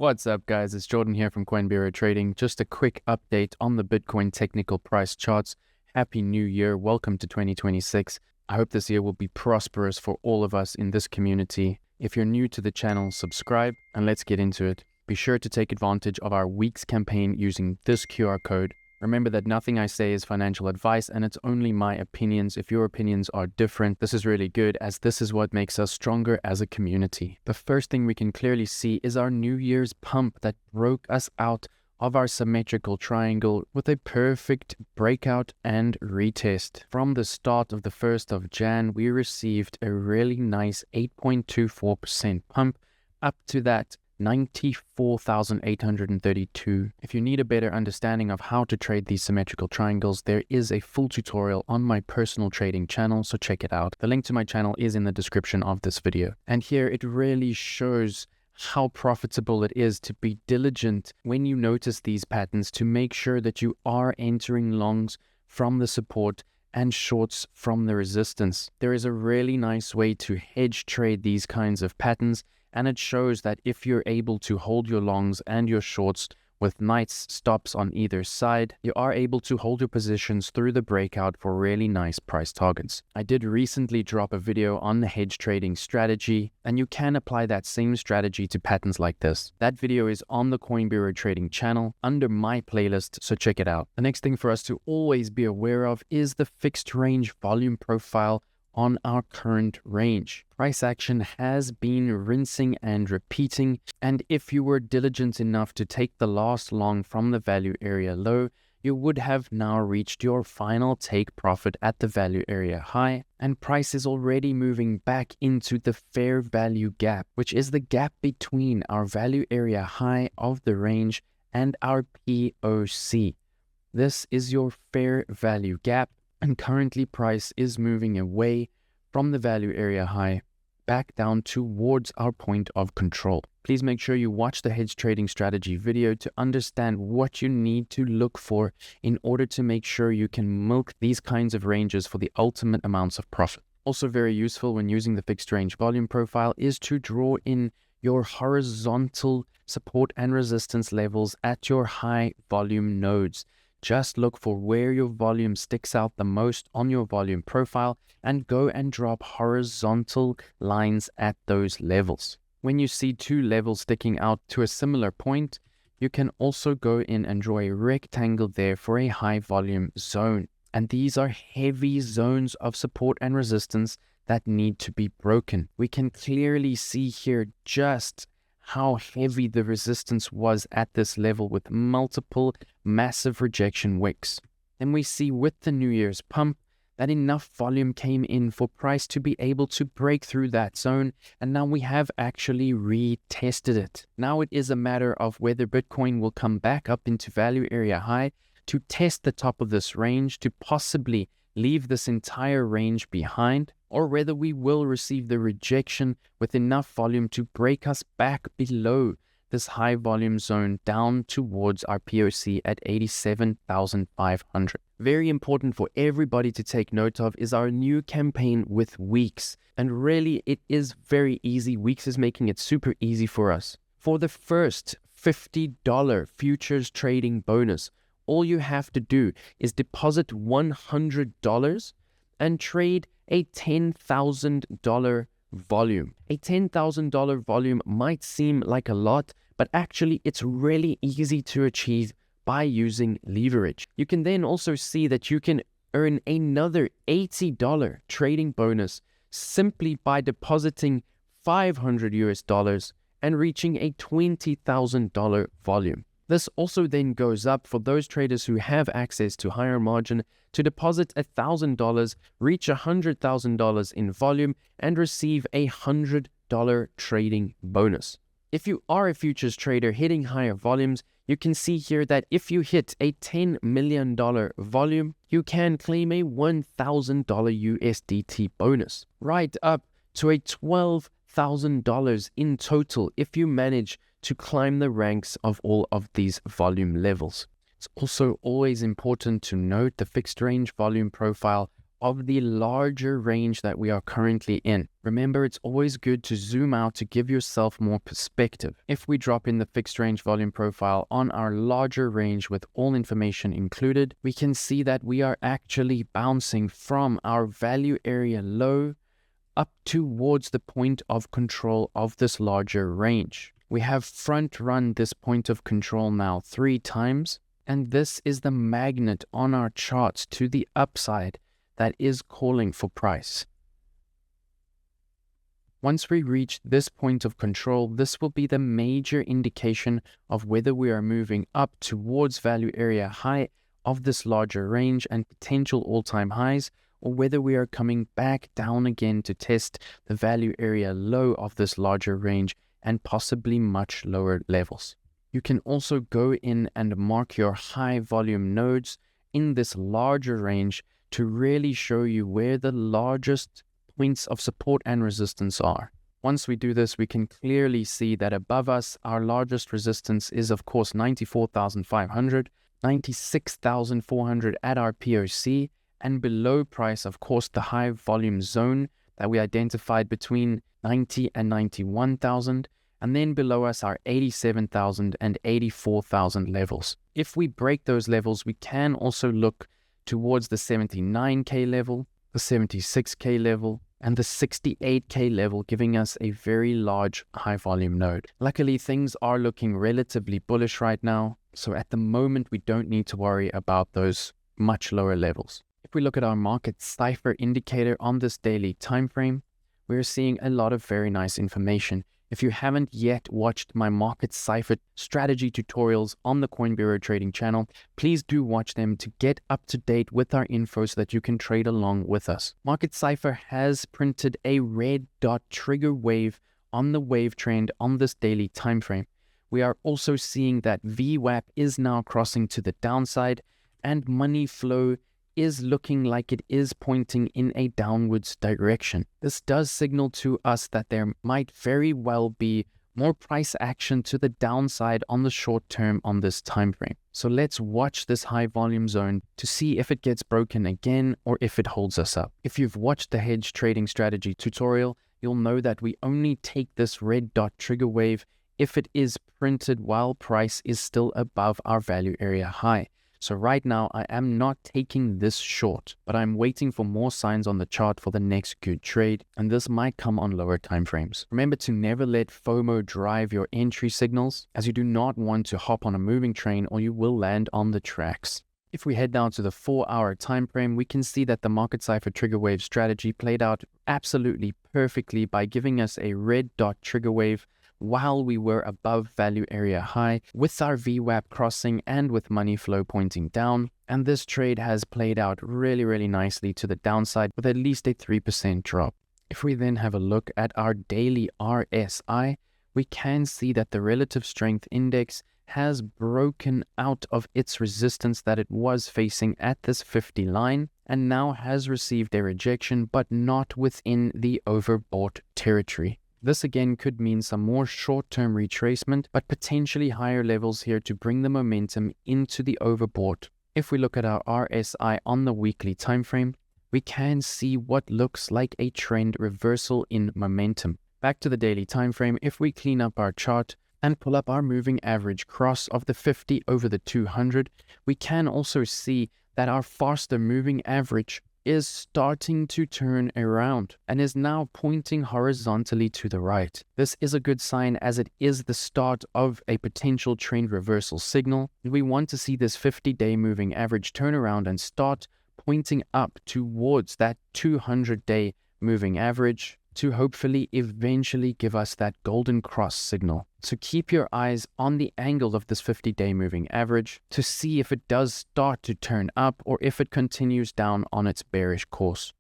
What's up, guys? It's Jordan here from Coin Bureau Trading. Just a quick update on the Bitcoin technical price charts. Happy New Year. Welcome to 2026. I hope this year will be prosperous for all of us in this community. If you're new to the channel, subscribe and let's get into it. Be sure to take advantage of our week's campaign using this QR code. Remember that nothing I say is financial advice and it's only my opinions. If your opinions are different, this is really good as this is what makes us stronger as a community. The first thing we can clearly see is our New Year's pump that broke us out of our symmetrical triangle with a perfect breakout and retest. From the start of the 1st of Jan, we received a really nice 8.24% pump up to that 94,832. If you need a better understanding of how to trade these symmetrical triangles, there is a full tutorial on my personal trading channel, so check it out. The link to my channel is in the description of this video. And here it really shows how profitable it is to be diligent when you notice these patterns to make sure that you are entering longs from the support and shorts from the resistance. There is a really nice way to hedge trade these kinds of patterns, and it shows that if you're able to hold your longs and your shorts with nice stops on either side, you are able to hold your positions through the breakout for really nice price targets. I did recently drop a video on the hedge trading strategy, and you can apply that same strategy to patterns like this. That video is on the Coin Bureau Trading channel under my playlist, so check it out. The next thing for us to always be aware of is the fixed range volume profile on our current range. Price action has been rinsing and repeating, and if you were diligent enough to take the last long from the value area low, you would have now reached your final take profit at the value area high, and price is already moving back into the fair value gap, which is the gap between our value area high of the range and our POC. This is your fair value gap, and currently price is moving away from the value area high back down towards our point of control. Please make sure you watch the hedge trading strategy video to understand what you need to look for in order to make sure you can milk these kinds of ranges for the ultimate amounts of profit. Also very useful when using the fixed range volume profile is to draw in your horizontal support and resistance levels at your high volume nodes. Just look for where your volume sticks out the most on your volume profile and go and drop horizontal lines at those levels. When you see two levels sticking out to a similar point, you can also go in and draw a rectangle there for a high volume zone. And these are heavy zones of support and resistance that need to be broken. We can clearly see here just how heavy the resistance was at this level with multiple massive rejection wicks. Then we see with the New Year's pump that enough volume came in for price to be able to break through that zone, and now we have actually retested it. Now it is a matter of whether Bitcoin will come back up into value area high to test the top of this range to possibly leave this entire range behind, or whether we will receive the rejection with enough volume to break us back below this high volume zone down towards our POC at 87,500. Very important for everybody to take note of is our new campaign with Weeks. And really it is very easy. Weeks is making it super easy for us. For the first $50 futures trading bonus, all you have to do is deposit $100 and trade a $10,000 volume. A $10,000 volume might seem like a lot, but actually it's really easy to achieve by using leverage. You can then also see that you can earn another $80 trading bonus simply by depositing $500 and reaching a $20,000 volume. This also then goes up for those traders who have access to higher margin to deposit $1,000, reach $100,000 in volume, and receive a $100 trading bonus. If you are a futures trader hitting higher volumes, you can see here that if you hit a $10 million volume, you can claim a $1,000 USDT bonus, right up to a $12,000 in total if you manage to climb the ranks of all of these volume levels. It's also always important to note the fixed range volume profile of the larger range that we are currently in. Remember, it's always good to zoom out to give yourself more perspective. If we drop in the fixed range volume profile on our larger range with all information included, we can see that we are actually bouncing from our value area low up towards the point of control of this larger range. We have front run this point of control now 3 times, and this is the magnet on our charts to the upside that is calling for price. Once we reach this point of control, this will be the major indication of whether we are moving up towards value area high of this larger range and potential all-time highs, or whether we are coming back down again to test the value area low of this larger range and possibly much lower levels. You can also go in and mark your high volume nodes in this larger range to really show you where the largest points of support and resistance are. Once we do this, we can clearly see that above us, our largest resistance is of course 94,500, 96,400 at our POC, and below price, of course, the high volume zone that we identified between 90 and 91,000, and then below us are 87,000 and 84,000 levels. If we break those levels, we can also look towards the 79K level, the 76K level, and the 68K level, giving us a very large high volume node. Luckily, things are looking relatively bullish right now, so at the moment we don't need to worry about those much lower levels. If we look at our market Cipher indicator on this daily time frame, we're seeing a lot of very nice information. If you haven't yet watched my Market Cipher strategy tutorials on the Coin Bureau Trading channel, please do watch them to get up to date with our info so that you can trade along with us. Market Cipher has printed a red dot trigger wave on the wave trend on this daily time frame. We are also seeing that VWAP is now crossing to the downside, and money flow is looking like it is pointing in a downwards direction. This does signal to us that there might very well be more price action to the downside on the short term on this time frame. So let's watch this high volume zone to see if it gets broken again or if it holds us up. If you've watched the hedge trading strategy tutorial, you'll know that we only take this red dot trigger wave if it is printed while price is still above our value area high. So right now, I am not taking this short, but I'm waiting for more signs on the chart for the next good trade, and this might come on lower time frames. Remember to never let FOMO drive your entry signals, as you do not want to hop on a moving train or you will land on the tracks. If we head down to the 4-hour time frame, we can see that the Market Cipher trigger wave strategy played out absolutely perfectly by giving us a red dot trigger wave while we were above value area high, with our VWAP crossing and with money flow pointing down. And this trade has played out really nicely to the downside with at least a 3% drop. If we then have a look at our daily RSI, we can see that the relative strength index has broken out of its resistance that it was facing at this 50 line and now has received a rejection, but not within the overbought territory. This again could mean some more short-term retracement, but potentially higher levels here to bring the momentum into the overbought. If we look at our RSI on the weekly time frame, we can see what looks like a trend reversal in momentum. Back to the daily time frame, if we clean up our chart and pull up our moving average cross of the 50 over the 200, we can also see that our faster moving average is starting to turn around and is now pointing horizontally to the right. This is a good sign as it is the start of a potential trend reversal signal. We want to see this 50-day moving average turn around and start pointing up towards that 200-day moving average to hopefully eventually give us that golden cross signal. So keep your eyes on the angle of this 50-day moving average to see if it does start to turn up or if it continues down on its bearish course.